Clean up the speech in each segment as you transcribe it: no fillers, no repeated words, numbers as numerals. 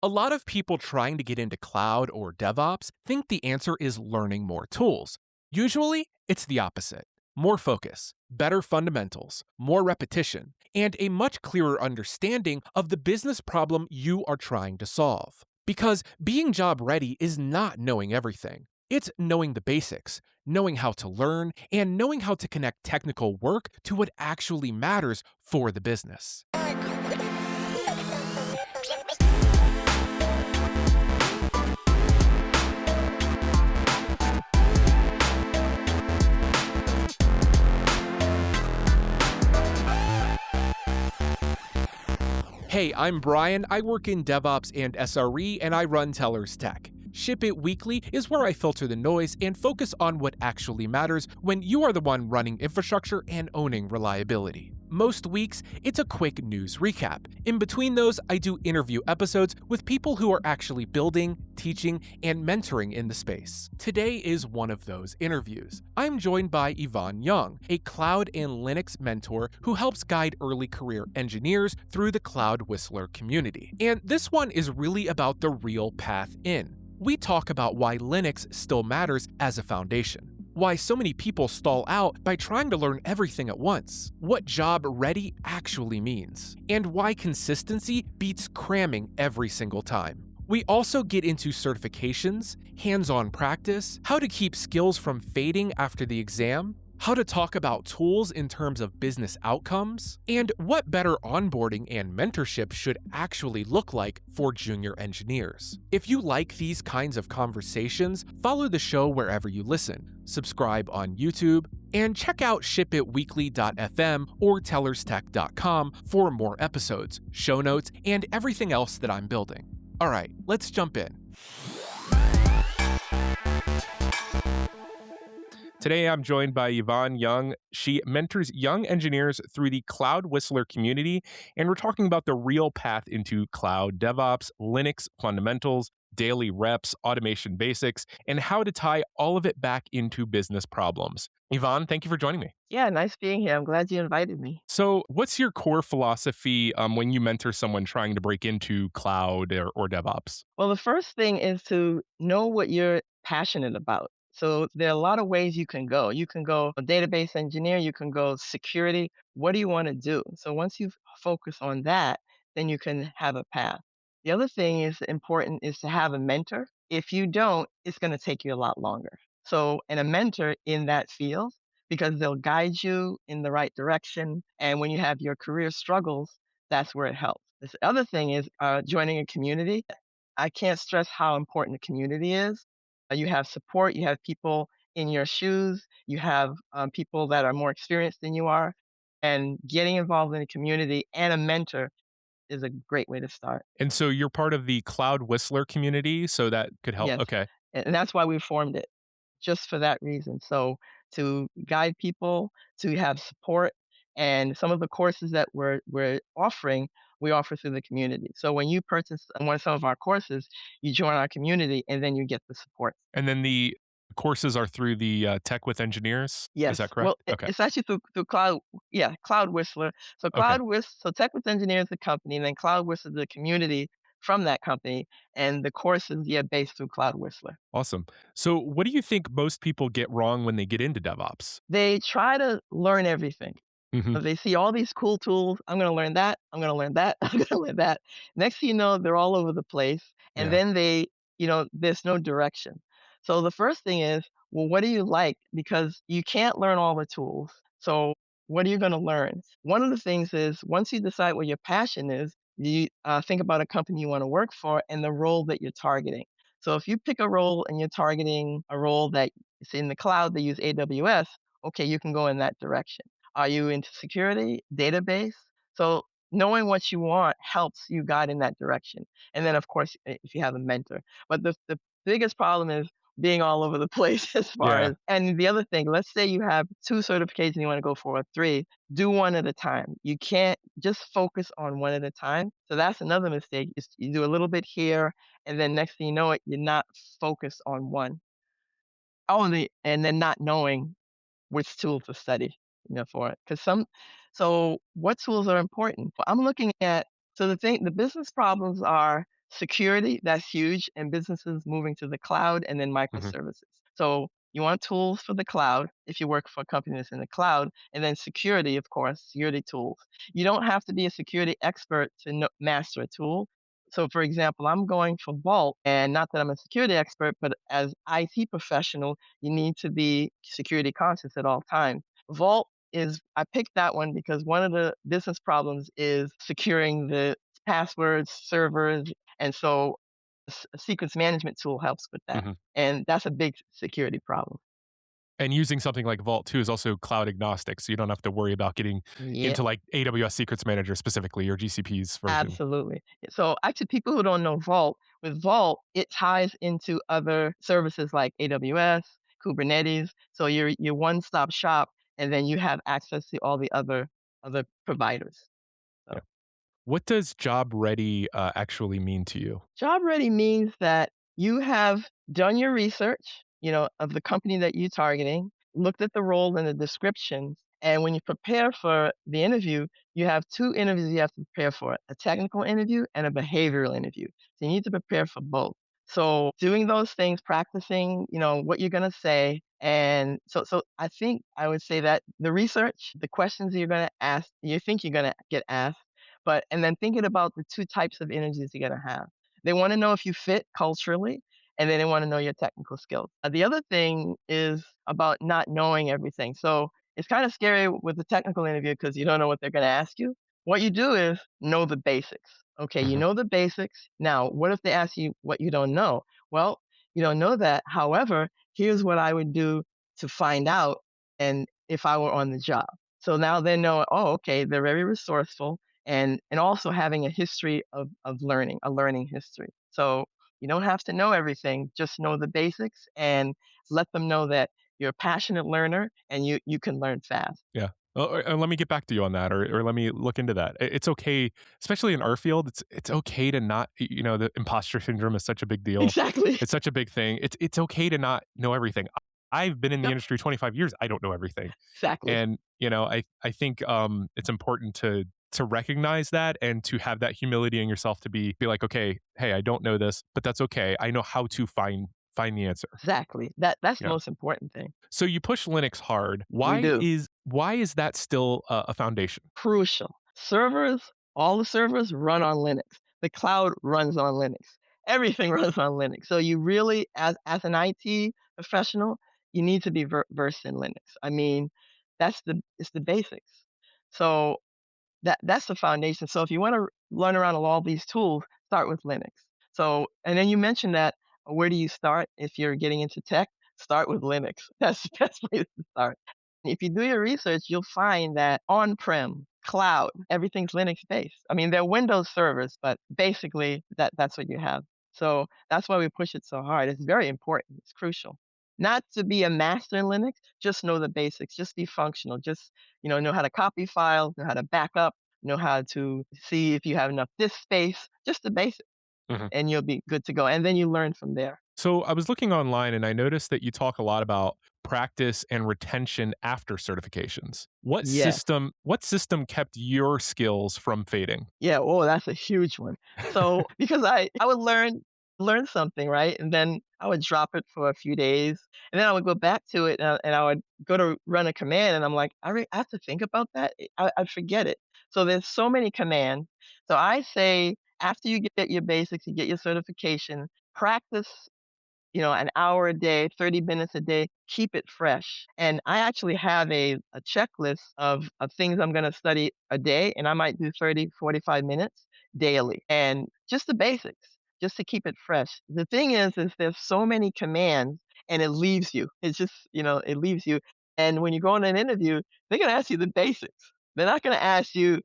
A lot of people trying to get into cloud or DevOps think the answer is learning more tools. Usually, it's the opposite: more focus, better fundamentals, more repetition, and a much clearer understanding of the business problem you are trying to solve. Because being job ready is not knowing everything. It's knowing the basics, knowing how to learn, and knowing how to connect technical work to what actually matters for the business. Hey, I'm Brian. I work in DevOps and SRE, and I run Teller's Tech. Ship It Weekly is where I filter the noise and focus on what actually matters when you are the one running infrastructure and owning reliability. Most weeks, it's a quick news recap. In between those, I do interview episodes with people who are actually building, teaching, and mentoring in the space. Today is one of those interviews. I'm joined by Yvonne Young, a cloud and Linux mentor who helps guide early career engineers through the CloudWhistler community. And this one is really about the real path in. We talk about why Linux still matters as a foundation, why so many people stall out by trying to learn everything at once, what job ready actually means, and why consistency beats cramming every single time. We also get into certifications, hands-on practice, how to keep skills from fading after the exam, how to talk about tools in terms of business outcomes, and what better onboarding and mentorship should actually look like for junior engineers. If you like these kinds of conversations, follow the show wherever you listen, subscribe on YouTube, and check out shipitweekly.fm or tellerstech.com for more episodes, show notes, and everything else that I'm building. All right, let's jump in. Today, I'm joined by Yvonne Young. She mentors young engineers through the CloudWhistler community, and we're talking about the real path into cloud DevOps, Linux fundamentals, daily reps, automation basics, and how to tie all of it back into business problems. Yvonne, thank you for joining me. Yeah, nice being here. I'm glad you invited me. So, what's your core philosophy when you mentor someone trying to break into cloud or DevOps? Well, the first thing is to know what you're passionate about. So there are a lot of ways you can go. You can go a database engineer, you can go security. What do you want to do? So once you focus on that, then you can have a path. The other thing is important is to have a mentor. If you don't, it's going to take you a lot longer. So, and a mentor in that field, because they'll guide you in the right direction. And when you have your career struggles, that's where it helps. This other thing is joining a community. I can't stress how important the community is. You have support, you have people in your shoes, you have people that are more experienced than you are, and getting involved in a community and a mentor is a great way to start. And so you're part of the CloudWhistler community, so that could help. Yes, Okay. and that's why we formed it, just for that reason. So to guide people, to have support, and some of the courses that we're offering, we offer through the community. So when you purchase one of some of our courses, you join our community, and then you get the support. And then the courses are through the Tech with Engineers. Is Yes. that correct? Well, Okay. it's actually through Cloud, yeah, Cloud Whistler. So Okay. So Tech with Engineers, the company, and then Cloud Whistler, the community from that company, and the courses, yeah, based through Cloud Whistler. Awesome. So, what do you think most people get wrong when they get into DevOps? They try to learn everything. Hmm. They see all these cool tools. I'm going to learn that. I'm going to learn that. I'm going to learn that. Next thing you know, they're all over the place. And Yeah. then there's no direction. So the first thing is, well, what do you like? Because you can't learn all the tools. So what are you going to learn? One of the things is once you decide what your passion is, you think about a company you want to work for and the role that you're targeting. So if you pick a role and you're targeting a role that is in the cloud, they use AWS, okay, you can go in that direction. Are you into security, database? So knowing what you want helps you guide in that direction. And then, of course, if you have a mentor. But the biggest problem is being all over the place as far Yeah. as, and the other thing, let's say you have two certifications you want to go for, or three, do one at a time. You can't just focus on one at a time. So that's another mistake. Is you do a little bit here, and then next thing you know it, you're not focused on one. Only, and then not knowing which tool to study, for it. So what tools are important? I'm looking at, so the business problems are, Security, that's huge, and businesses moving to the cloud and then Hmm. microservices. So you want tools for the cloud if you work for a company that's in the cloud, and then security, of course, security tools. You don't have to be a security expert to master a tool. So, for example, I'm going for Vault, and not that I'm a security expert, but as IT professional, you need to be security conscious at all times. Vault is I picked that one because one of the business problems is securing the passwords, servers, and so a sequence management tool helps with that. Hmm. And that's a big security problem. And using something like Vault too is also cloud agnostic, so you don't have to worry about getting Yeah, into like AWS Secrets Manager specifically or GCP's version. absolutely. So actually people who don't know Vault, with Vault, it ties into other services like AWS, Kubernetes. So you're one-stop shop and then you have access to all the other providers. So Yeah. What does job ready actually mean to you? job ready means that you have done your research, of the company that you're targeting, looked at the role and the descriptions, and when you prepare for the interview, you have two interviews you have to prepare for, a technical interview and a behavioral interview. So you need to prepare for both. So doing those things, practicing, what you're going to say. And so I think I would say that the research, the questions you're going to ask, you think you're going to get asked, and then thinking about the two types of interviews you're going to have. They want to know if you fit culturally, and then they want to know your technical skills. The other thing is about not knowing everything. So it's kind of scary with the technical interview because you don't know what they're going to ask you. What you do is know the basics. Okay, you Hmm. know the basics. Now, what if they ask you what you don't know? Well, you don't know that. However, here's what I would do to find out and if I were on the job. So now they know, oh, okay, they're very resourceful and also having a history of learning, a learning history. So you don't have to know everything, just know the basics and let them know that you're a passionate learner and you can learn fast. Yeah. Let me get back to you on that, or let me look into that. It's okay, especially in our field. It's okay to not. The imposter syndrome is such a big deal. Exactly. It's such a big thing. It's okay to not know everything. I've been in the Yep, industry 25 years. I don't know everything, exactly. and I think it's important to recognize that and to have that humility in yourself to be like, okay, hey, I don't know this, but that's okay. I know how to find the answer. Exactly. That's the Yeah. most important thing. So you push Linux hard. We do. Why is that still a foundation? Crucial. Servers, all the servers run on Linux. The cloud runs on Linux. Everything runs on Linux. So you really, as an IT professional, you need to be versed in Linux. I mean, it's the basics. So that's the foundation. So if you want to learn around all these tools, start with Linux. So and then you mentioned that where do you start if you're getting into tech? Start with Linux. That's the best place to start. If you do your research, you'll find that on-prem, cloud, everything's Linux based. I mean, they're Windows servers, but basically that's what you have. So that's why we push it so hard. It's very important. It's crucial. Not to be a master in Linux, just know the basics. Just be functional. Just know how to copy files, know how to back up, know how to see if you have enough disk space. Just the basics, Mhm. and you'll be good to go. And then you learn from there. So I was looking online and I noticed that you talk a lot about practice and retention after certifications. Yes. What system kept your skills from fading? Yeah, oh, that's a huge one. So, because I would learn something, right? And then I would drop it for a few days, and then I would go back to it, and I would go to run a command, and I'm like, I have to think about that. I'd forget it. So there's so many commands. So I say after you get your basics, you get your certification, practice an hour a day, 30 minutes a day, keep it fresh. And I actually have a checklist of things I'm going to study a day, and I might do 30, 45 minutes daily. And just the basics, just to keep it fresh. The thing is there's so many commands and it leaves you. It's just, it leaves you. And when you go on an interview, they're going to ask you the basics. They're not going to ask you,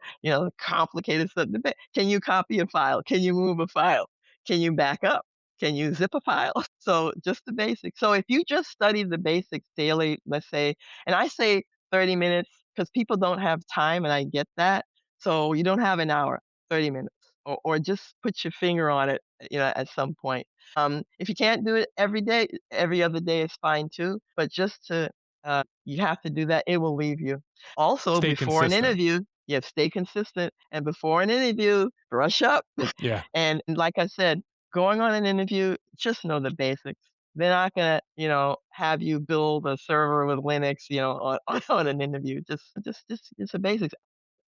complicated stuff. Can you copy a file? Can you move a file? Can you back up? Can you zip a file? So just the basics. So if you just study the basics daily, let's say, and I say 30 minutes because people don't have time and I get that. So you don't have an hour, 30 minutes, or just put your finger on it, at some point. If you can't do it every day, every other day is fine too. But you have to do that. It will leave you. Also, Stay before an consistent. interview, You have to stay consistent. And before an interview, brush up. Yeah. And like I said, going on an interview, just know the basics. They're not gonna, have you build a server with Linux, on an interview. Just the basics.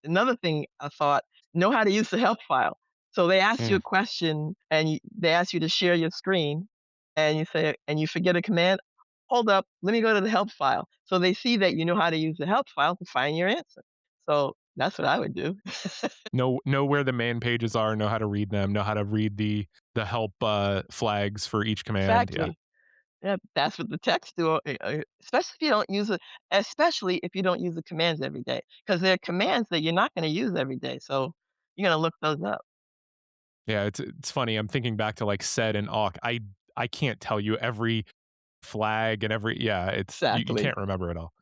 Another thing I thought, know how to use the help file. So they ask you Mm. a question and they ask you to share your screen and you say, and you forget a command. Hold up, let me go to the help file. So they see that you know how to use the help file to find your answer. So that's what I would do. Know where the man pages are, know how to read them, know how to read the help, flags for each command, yeah. Exactly. Yeah, that's what the texts do, especially if you don't use the commands every day, because there are commands that you're not gonna use every day, so you're gonna look those up. Yeah, it's funny, I'm thinking back to, like, sed and awk. I can't tell you every flag and every yeah, it's you Exactly, can't remember it all.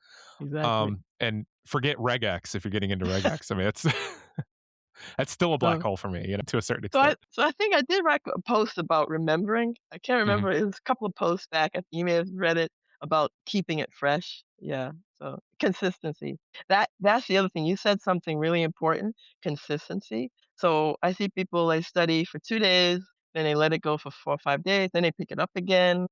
exactly. And forget regex if you're getting into regex. I mean, it's that's still a black So hole for me, to a certain so I extent. so I think I did write a post about remembering. I can't Mhm. remember, it was a couple of posts back, you may have read it, about keeping it fresh. Yeah, so consistency. That's the other thing, you said something really important, consistency. So I see people, they study for 2 days, then they let it go for 4 or 5 days, then they pick it up again,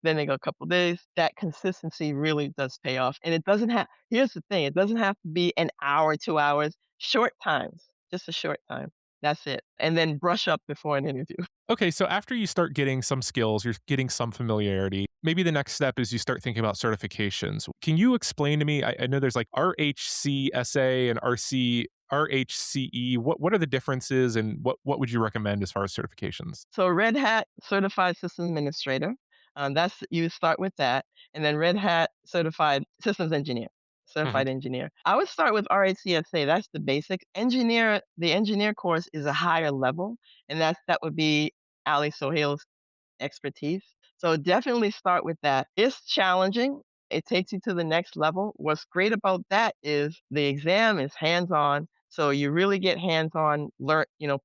then they go a couple days. That consistency really does pay off, and it doesn't have here's the thing, it doesn't have to be an hour, 2 hours, short times, just a short time. That's it, and then brush up before an interview. Okay, so after you start getting some skills, you're getting some familiarity, maybe the next step is you start thinking about certifications. Can you explain to me I know there's, like, RHCSA and RHCE. What are the differences, and what would you recommend as far as certifications? So Red Hat Certified Systems Administrator, that's you start with that, and then Red Hat Certified Systems Engineer, Mhm, Certified Engineer. I would start with RHCSA, that's the basic. The engineer course is a higher level, and that would be Ali Sohail's expertise. So definitely start with that. It's challenging. It takes you to the next level. What's great about that is the exam is hands-on. So you really get hands-on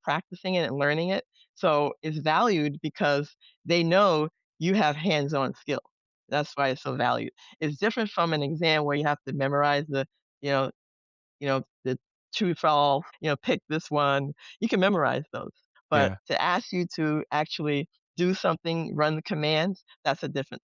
practicing it and learning it. So it's valued because they know you have hands-on skill. That's why it's so valued. It's different from an exam where you have to memorize you know, the true false, pick this one. You can memorize those. But yeah. to ask you to actually do something, run the commands, that's a different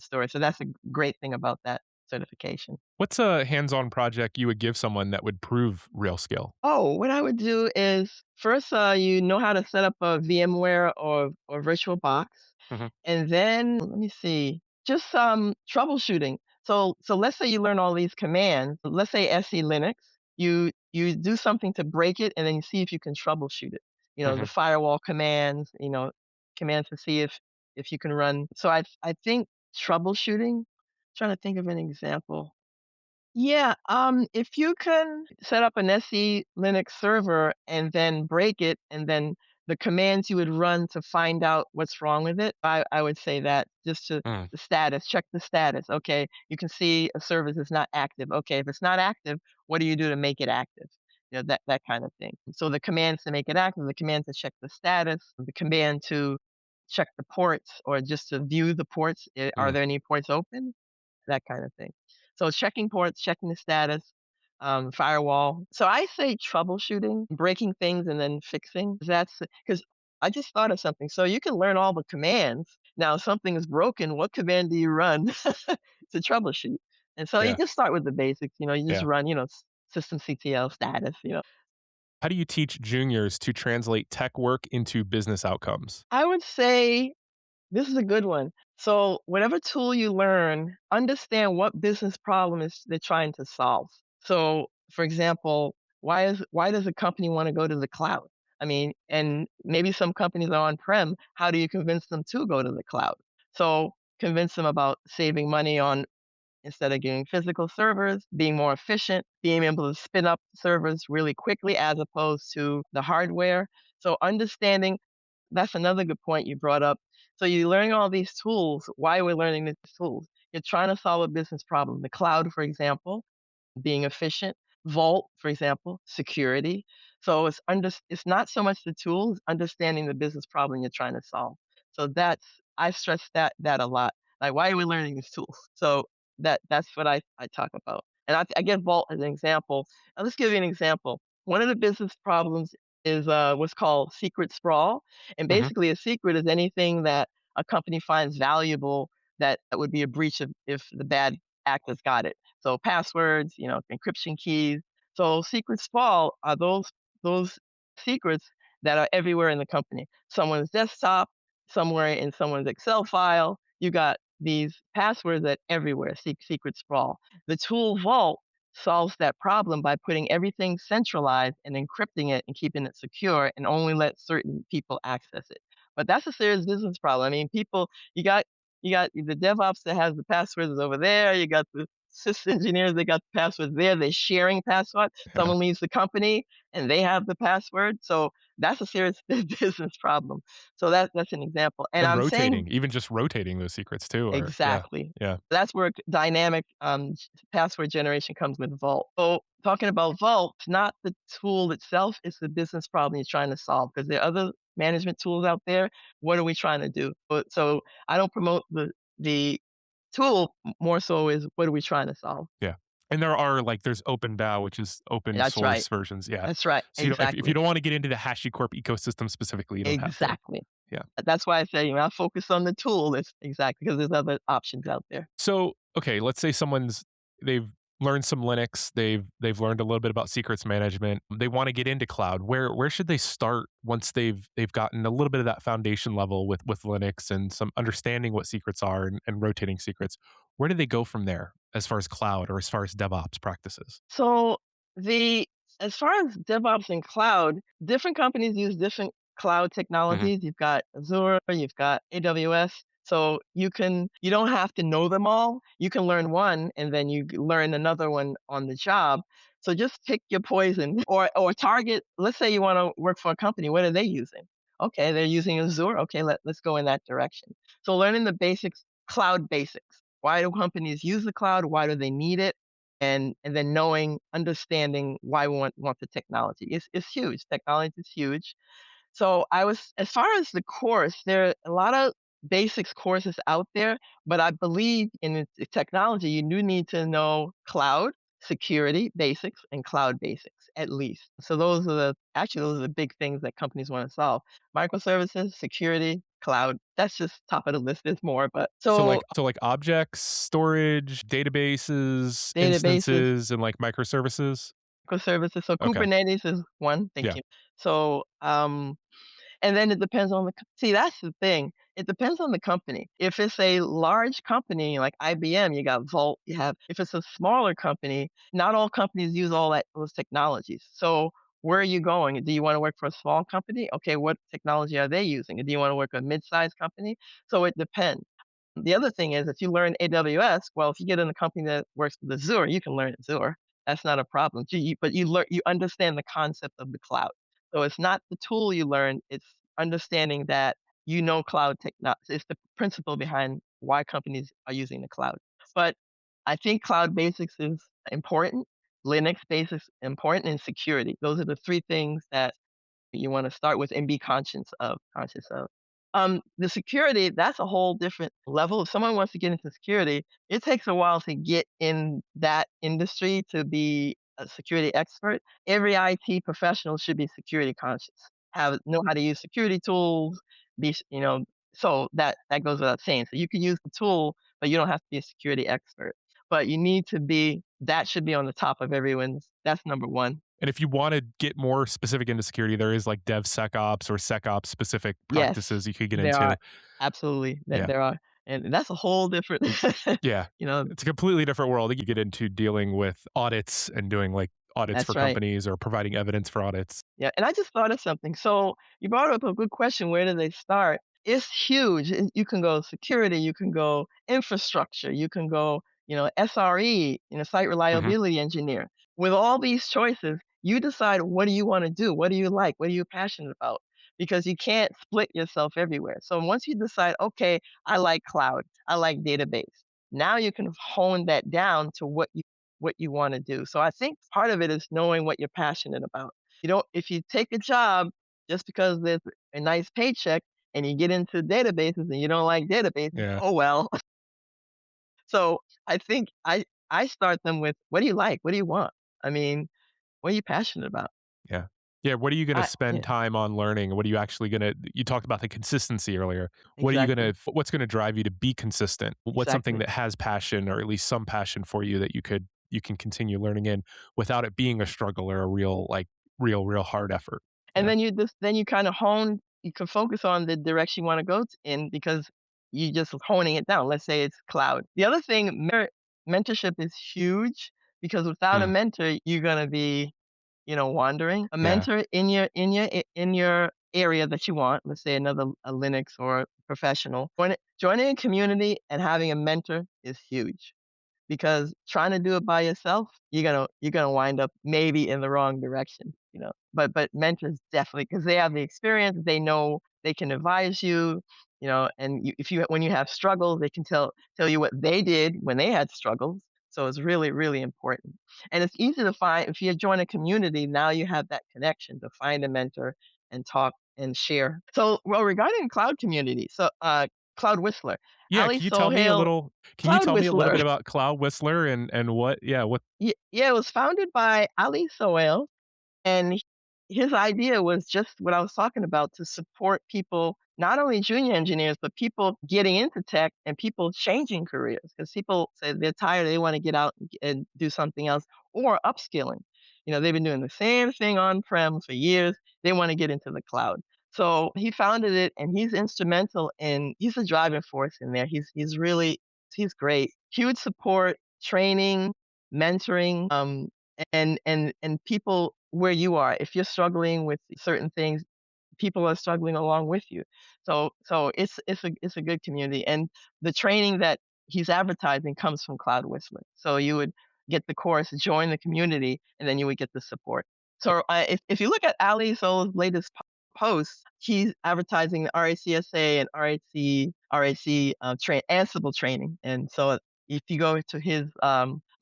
story. So that's a great thing about that certification. What's a hands-on project you would give someone that would prove real skill? Oh, what I would do is first, you know how to set up a VMware or VirtualBox, Mhm, and then let me see, just troubleshooting. So let's say you learn all these commands. Let's say SE Linux. You do something to break it, and then you see if you can troubleshoot it. The mhm. firewall commands. Commands to see if you can run. So I think troubleshooting. Trying to think of an example. Yeah, if you can set up an SE Linux server and then break it, and then the commands you would run to find out what's wrong with it, I would say that just to Mm, the status, check the status. Okay, you can see a service is not active. Okay, if it's not active, what do you do to make it active? That kind of thing. So the commands to make it active, the command to check the status, the command to check the ports or just to view the ports. Are mm, there any ports open? That kind of thing. So checking ports, checking the status, firewall. So I say troubleshooting, breaking things and then fixing. That's because I just thought of something. So you can learn all the commands. Now, if something is broken, what command do you run to troubleshoot? And so you yeah, just start with the basics. You just yeah. run, systemctl status. How do you teach juniors to translate tech work into business outcomes? I would say this is a good one. So, whatever tool you learn, understand what business problem is they're trying to solve. So, for example, why does a company want to go to the cloud? I mean, and maybe some companies are on-prem. How do you convince them to go to the cloud? So, convince them about saving money on instead of getting physical servers, being more efficient, being able to spin up servers really quickly as opposed to the hardware. So, understanding that's another good point you brought up. So you're learning all these tools. Why we're learning these tools? You're trying to solve a business problem. The cloud, for example, being efficient. Vault, for example, security. So it's not so much the tools, understanding the business problem you're trying to solve. So I stress that a lot. Like why are we learning these tools? So that's what I talk about. And I give Vault as an example. Let's give you an example. One of the business problems is what's called secret sprawl. And Hmm. basically, a secret is anything that a company finds valuable that would be a breach of if the bad actors got it. So passwords, encryption keys. So secret sprawl are those secrets that are everywhere in the company. Someone's desktop, somewhere in someone's Excel file. You got these passwords that everywhere, secret sprawl. The tool Vault solves that problem by putting everything centralized and encrypting it and keeping it secure and only let certain people access it. But that's a serious business problem. I mean, you got the DevOps that has the passwords over there. You got the sys engineers that got the passwords there. They're sharing password. Yeah. Someone leaves the company and they have the password. So that's a serious business problem. So that's an example. And And I'm saying rotating, even just rotating those secrets too, or yeah, exactly. yeah. That's where dynamic password generation comes with Vault. So talking about Vault, it's not the tool itself, it's the business problem you're trying to solve because there are other management tools out there. What are we trying to do? So I don't promote the tool, more so is what are we trying to solve? Yeah. And there are like there's OpenDAO, which is open That's right. source versions. Yeah. That's right. So if you Exactly. don't want to get into the HashiCorp ecosystem specifically, you don't have to. Exactly. Yeah. That's why I say, I focus on the tool. It's exactly because there's other options out there. So, okay, let's say they've learned some Linux, they've learned a little bit about secrets management. They want to get into cloud. Where should they start once they've gotten a little bit of that foundation level with Linux and some understanding what secrets are and rotating secrets? Where do they go from there as far as cloud or as far as DevOps practices? So the as far as DevOps and cloud, different companies use different cloud Hmm. technologies. You've got Azure, you've got AWS. So you don't have to know them all. You can learn one and then learn another one on the job. So just pick your poison or target. Let's say you want to work for a company. What are they using? Okay, they're using Azure. Okay, let's go in that direction. So learning the basics, cloud basics. Why do companies use the cloud? Why do they need it? And then understanding why we want the technology is huge. Technology is huge. So I was as far as the course, there are a lot of basics courses out there, but I believe in technology, you do need to know cloud security basics and cloud basics at least. So those are the big things that companies want to solve. Microservices, security, cloud. That's just top of the list. There's more, but So like objects, storage, databases, databases, instances, and like microservices. microservices. So Okay. Kubernetes is one. Thank Yeah. you. So and then it depends on see, that's the thing. It depends on the company. If it's a large company like IBM, you got Vault, you have if it's a smaller company, not all companies use all those technologies. So where are you going? Do you want to work for a small company? Okay, what technology are they using? Do you want to work for a mid-sized company? So it depends. The other thing is if you learn AWS, well, if you get in a company that works with Azure, you can learn Azure. That's not a problem. But you understand the concept of the cloud. So it's not the tool you learn, it's understanding that cloud technology. It's the principle behind why companies are using the cloud. But I think cloud basics is important, Linux basics important, and security. Those are the three things that you want to start with and be conscious of. The security, that's a whole different level. If someone wants to get into security, it takes a while to get in that industry to be a security expert. Every IT professional should be security conscious, know how to use security tools, so that goes without saying. So you can use the tool, but you don't have to be a security expert. But you need to be that should be on the top of everyone's. That's number one. And if you want to get more specific into security, there is like DevSecOps or SecOps specific Yes, practices you could get there are. into. Absolutely, Yeah. there are, and that's a whole different Yeah. you know It's a completely different world. You get into dealing with audits and doing like audits that's for right. companies or providing evidence for audits. Yeah, and I just thought of something. So you brought up a good question. Where do they start? It's huge. You can go security, you can go infrastructure, you can go, SRE, site Hmm. reliability engineer. With all these choices, you decide what do you want to do? What do you like? What are you passionate about? Because you can't split yourself everywhere. So once you decide, okay, I like cloud, I like database. Now you can hone that down to what you want to do. So I think part of it is knowing what you're passionate about. If you take a job just because there's a nice paycheck and you get into databases and you don't like databases, Yeah. oh well. So I think I start them with, "What do you like? What do you want? I mean, what are you passionate about?" Yeah. Yeah, what are you gonna spend Yeah, time on learning? What are you actually gonna you talked about the consistency earlier. What are you exactly, gonna what's gonna drive you to be consistent? What's something exactly. that has passion or at least some passion for you that you can continue learning in without it being a struggle or a real, like, real hard effort? And Yeah. then you kinda hone you can focus on the direction you wanna go in because you just honing it down. Let's say it's cloud. The other thing, mentorship is huge because without a Mm, mentor, you're gonna be, wandering. A yeah. mentor in your area that you want, let's say another a Linux or professional, joining a community and having a mentor is huge because trying to do it by yourself, you're gonna wind up maybe in the wrong direction. But mentors definitely because they have the experience, they know they can advise you, and if you when you have struggles, they can tell you what they did when they had struggles. So it's really, really important. And it's easy to find if you join a community, now you have that connection to find a mentor and talk and share. So, well, regarding cloud community, so Cloud Whistler, Yeah, Ali Sohail, can you Cloud tell me a little bit Whistler. about CloudWhistler and what yeah, what Yeah, it was founded by Ali Sohail, and his idea was just what I was talking about to support people, not only junior engineers, but people getting into tech and people changing careers because people say they're tired, they want to get out and do something else or upskilling. They've been doing the same thing on prem for years. They want to get into the cloud. So he founded it and he's instrumental he's a driving force in there. He's great. Huge support, training, mentoring, and people where you are. If you're struggling with certain things, people are struggling along with you. So it's a good community, and the training that he's advertising comes from Cloud Whistler. So you would get the course, join the community, and then you would get the support. So if you look at Ali Sol's latest posts, he's advertising the RACSA and RAC Ansible training, and so if you go to his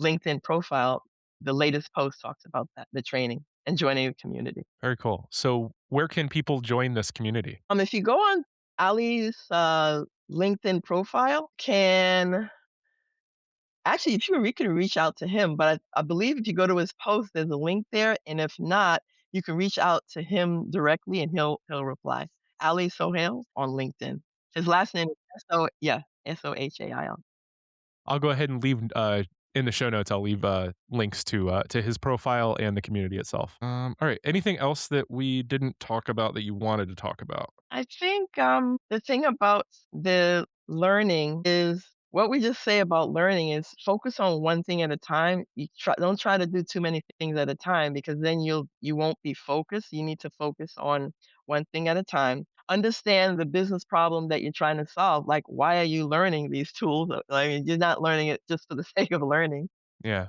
LinkedIn profile, the latest post talks about that, the training and joining a community. very cool. So, where can people join this community? If you go on Ali's LinkedIn profile, can actually if you can reach out to him, but I believe if you go to his post, there's a link there, and if not, you can reach out to him directly, and he'll reply. Ali Sohail on LinkedIn. His last name is Sohail. I'll go ahead and leave in the show notes. I'll leave links to his profile and the community itself. All right. Anything else that we didn't talk about that you wanted to talk about? I think the thing about the learning is what we just say about learning is focus on one thing at a time. Don't try to do too many things at a time because then you won't be focused. You need to focus on one thing at a time. Understand the business problem that you're trying to solve. Like, why are you learning these tools? I mean, you're not learning it just for the sake of learning. Yeah.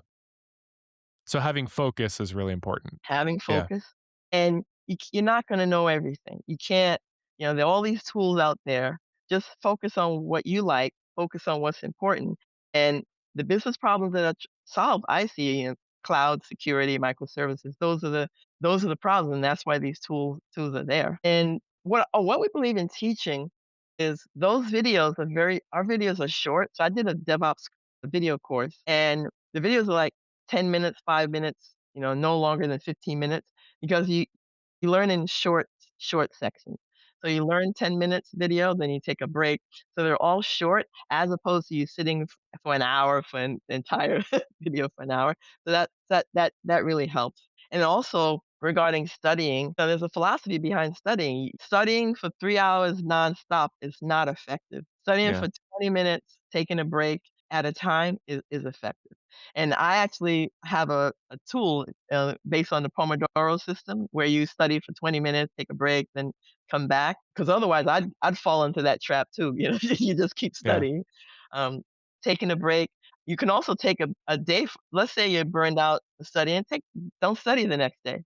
So having focus is really important. Having Yeah. focus, and you're not going to know everything. You can't, there are all these tools out there. Just focus on what you like, focus on what's important. And the business problems that are solved, I see in cloud security, microservices, those are the problems. And that's why these tools are there. And what we believe in teaching is those videos our videos are short. So I did a DevOps video course and the videos are like 10 minutes, 5 minutes, no longer than 15 minutes because you learn in short sections. So you learn 10 minutes video, then you take a break. So they're all short as opposed to you sitting for an hour for an entire video for an hour. So that really helps. And also regarding studying, so there's a philosophy behind studying. Studying for 3 hours nonstop is not effective. Studying Yeah. for 20 minutes, taking a break at a time is effective. And I actually have a tool based on the Pomodoro system where you study for 20 minutes, take a break, then come back. Because otherwise, I'd fall into that trap too. You just keep Yeah. studying, um, taking a break. You can also take a day. Let's say you're burned out studying. Don't study the next day.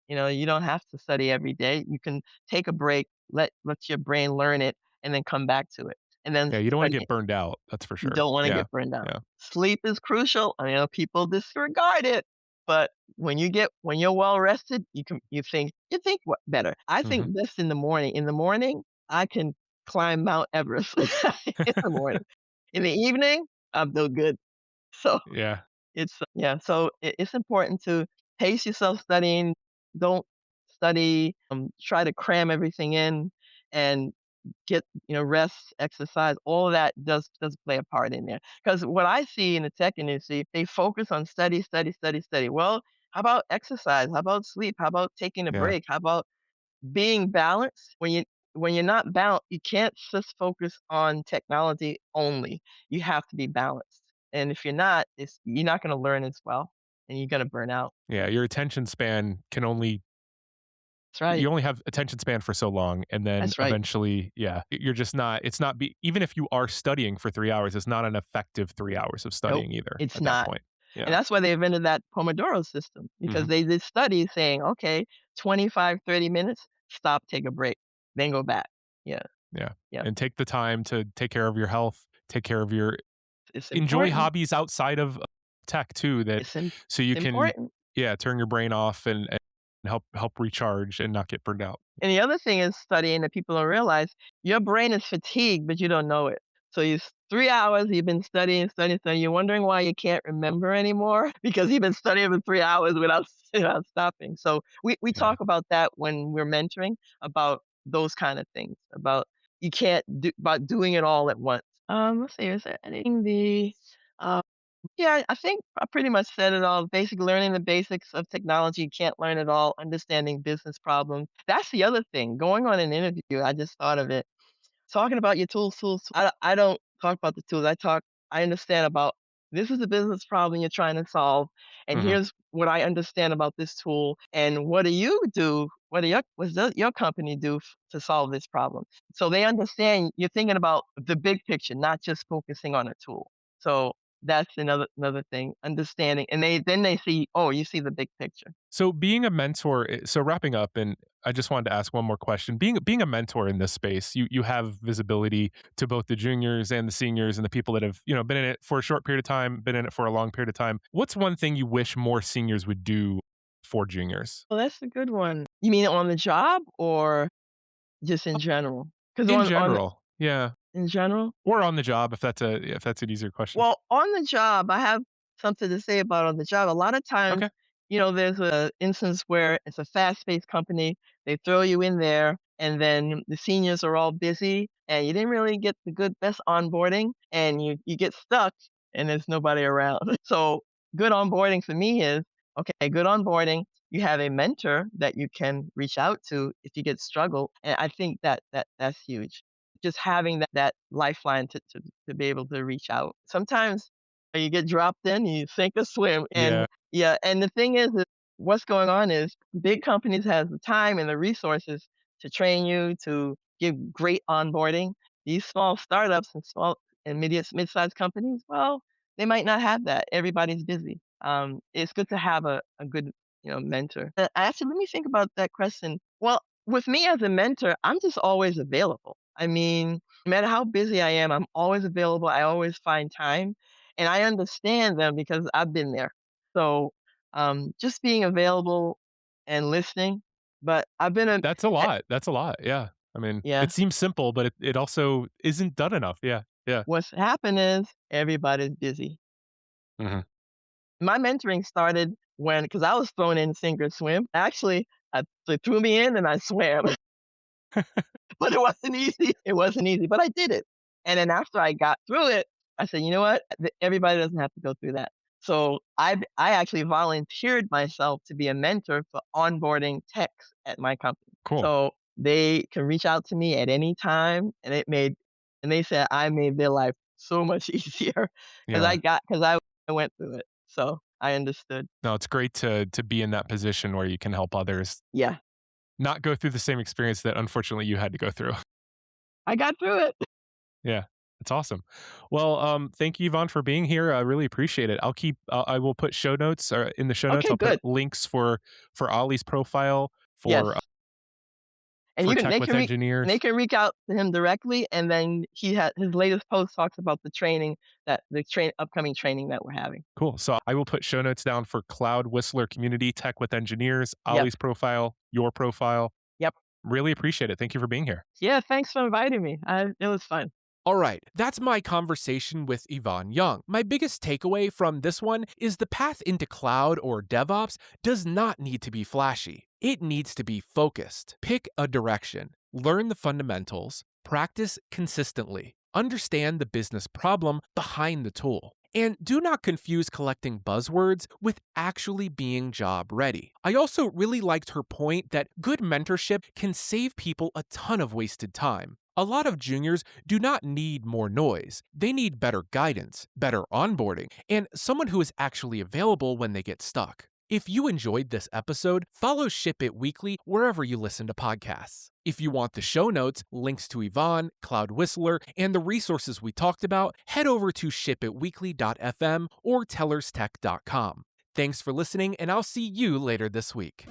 You don't have to study every day. You can take a break, let your brain learn it, and then come back to it. And then Yeah. You don't want to study. get burned out. That's for You sure. don't wanna Yeah. get burned out. Yeah. Sleep is crucial. I know people disregard it, but when you're well rested, you think what better. I Hmm. think this in the morning. In the morning, I can climb Mount Everest in the morning. In the evening, I'm no good. So Yeah. yeah, so it's important to pace yourself studying. Don't study, try to cram everything in and get, rest, exercise, all of that does play a part in there. Because what I see in the tech industry, they focus on study, study, study, study. Well, how about exercise? How about sleep? How about taking a Yeah. break? How about being balanced? When you're not balanced, you can't just focus on technology only. You have to be balanced. And if you're not, you're not going to learn as well, and you're going to burn out. Yeah. Your attention span can only That's right. you only have attention span for so long, and then That's right. eventually, yeah, you're just not it's not be even if you are studying for 3 hours, it's not an effective 3 hours of Nope, studying either it's at that not. point. And Yeah. that's why they invented that Pomodoro system, because Mhm. they did studies saying, okay, 25, 30 minutes, stop, take a break, then go back. Yeah. Yeah. Yeah. And take the time to take care of your health, take care of your It's enjoy important. hobbies outside of tech too that so It's you can, important. yeah, turn your brain off and help recharge and not get burned out. And the other thing is studying that people don't realize, your brain is fatigued, but you don't know it. So 3 hours, you've been studying, studying, studying. You're wondering why you can't remember anymore because you've been studying for 3 hours without, without stopping. So we Yeah. talk about that when we're mentoring, about those kind of things, about you can't do about doing it all at once. Let's see, is there anything uh, yeah, I think I pretty much said it all. Basic learning the basics of technology, you can't learn it all. Understanding business problems. That's the other thing. Going on an interview, I just thought of it. Talking about your tools. I don't talk about the tools. I understand about, this is a business problem you're trying to solve, and Mhm. here's what I understand about this tool, and what do you do? What does your company do to solve this problem? So they understand you're thinking about the big picture, not just focusing on a tool. So that's another thing, understanding, and they see, oh, you see the big picture. So being a mentor, so wrapping up, and I just wanted to ask one more question. Being a mentor in this space, you have visibility to both the juniors and the seniors and the people that have, been in it for a short period of time, been in it for a long period of time. What's one thing you wish more seniors would do for juniors? Well, that's a good one. You mean on the job or just in general? Because In on general. Yeah. in general? Or on the job if that's an easier question. Well, on the job, I have something to say about on the job. A lot of times, Okay. there's a instance where it's a fast-paced company. They throw you in there, and then the seniors are all busy, and you didn't really get the best onboarding, and you get stuck, and there's nobody around. So good onboarding for me is, okay, good onboarding. You have a mentor that you can reach out to if you get struggle, and I think that's huge. Just having that lifeline to be able to reach out. Sometimes you get dropped in, you sink or swim, and Yeah. yeah, and the thing is what's going on is big companies has the time and the resources to train you, to give great onboarding. These small startups and small and mid-sized companies, well, they might not have that. Everybody's busy. It's good to have a good, mentor. Actually, let me think about that question. Well, with me as a mentor, I'm just always available. I mean, no matter how busy I am, I'm always available. I always find time, and I understand them because I've been there. So, just being available and listening. But I've been a That's a eh, lot. That's a lot. Yeah. I mean, yeah. it seems simple, but it also isn't done enough. Yeah. Yeah. What's happened is everybody's busy. Mhm. My mentoring started when, because I was thrown in sink or swim. Actually, they threw me in and I swam. But it wasn't easy. It wasn't easy, but I did it. And then after I got through it, I said, "You know what? Everybody doesn't have to go through that." So I actually volunteered myself to be a mentor for onboarding techs at my company. Cool. So they can reach out to me at any time, and they said I made their life so much easier because Yeah. I went through it. So I understood. No, it's great to be in that position where you can help others Yeah, not go through the same experience that unfortunately you had to go through. I got through it. Yeah. It's awesome. Well, thank you, Yvonne, for being here. I really appreciate it. I will put show notes or in the show notes. Okay, I'll put good. links for Ollie's profile Yes. And for you can Tech with they Engineers. can reach out to him directly, and then his latest post talks about the upcoming training that we're having. Cool. So I will put show notes down for CloudWhistler Community, Tech with Engineers, Yep, Ollie's profile, your profile. yep. Really appreciate it. Thank you for being here. Yeah, thanks for inviting me. It was fun. Alright, that's my conversation with Yvonne Young. My biggest takeaway from this one is the path into cloud or DevOps does not need to be flashy. It needs to be focused. Pick a direction, learn the fundamentals, practice consistently, understand the business problem behind the tool. And do not confuse collecting buzzwords with actually being job ready. I also really liked her point that good mentorship can save people a ton of wasted time. A lot of juniors do not need more noise. They need better guidance, better onboarding, and someone who is actually available when they get stuck. If you enjoyed this episode, follow Ship It Weekly wherever you listen to podcasts. If you want the show notes, links to Yvonne, CloudWhistler, and the resources we talked about, head over to shipitweekly.fm or tellerstech.com. Thanks for listening, and I'll see you later this week.